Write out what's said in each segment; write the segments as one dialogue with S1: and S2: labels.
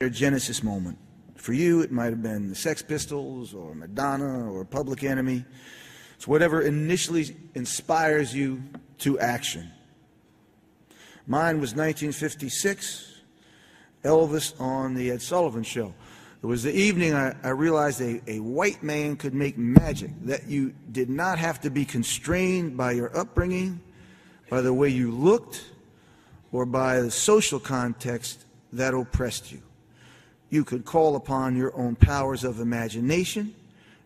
S1: their Genesis moment. For you, it might have been the Sex Pistols or Madonna or Public Enemy. It's whatever initially inspires you to action. Mine was 1956, Elvis on the Ed Sullivan Show. It was the evening I realized a white man could make magic, that you did not have to be constrained by your upbringing, by the way you looked, or by the social context that oppressed you. You could call upon your own powers of imagination,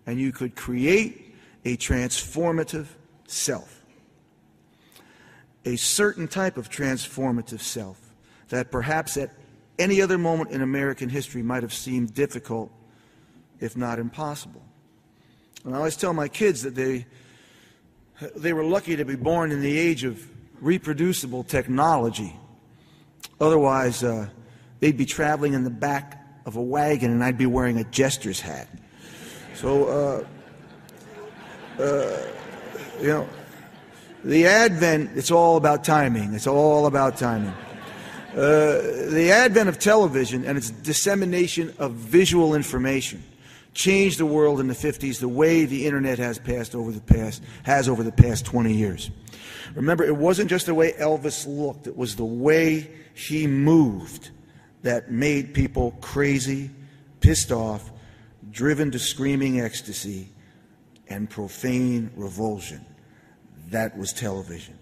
S1: and you could create a transformative self. A certain type of transformative self that perhaps at any other moment in American history might have seemed difficult, if not impossible. And I always tell my kids that they were lucky to be born in the age of reproducible technology. Otherwise, they'd be traveling in the back of a wagon and I'd be wearing a jester's hat. So, you know, the advent, it's all about timing. It's all about timing. The advent of television and its dissemination of visual information changed the world in the 50s the way the internet has over the past 20 years. Remember, it wasn't just the way Elvis looked, it was the way he moved that made people crazy, pissed off, driven to screaming ecstasy and profane revulsion. That was television.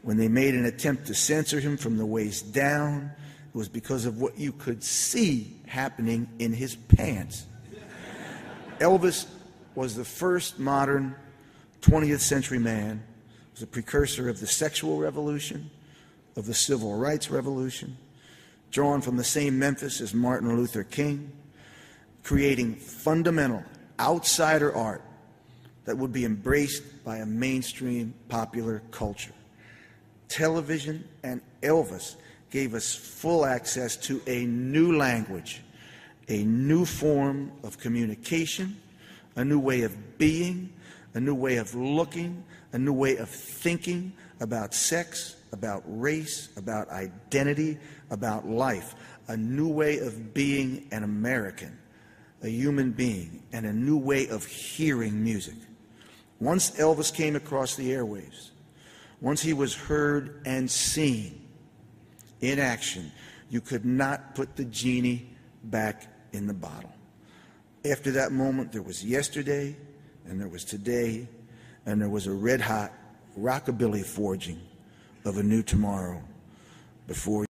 S1: When they made an attempt to censor him from the waist down, it was because of what you could see happening in his pants. Elvis was the first modern 20th century man. He was a precursor of the sexual revolution, of the civil rights revolution, drawn from the same Memphis as Martin Luther King, creating fundamental outsider art that would be embraced by a mainstream popular culture. Television and Elvis gave us full access to a new language, a new form of communication, a new way of being, a new way of looking, a new way of thinking about sex, about race, about identity, about life, a new way of being an American, a human being, and a new way of hearing music. Once Elvis came across the airwaves, once he was heard and seen in action, you could not put the genie back in the bottle. After that moment, there was yesterday, and there was today, and there was a red-hot rockabilly forging of a new tomorrow before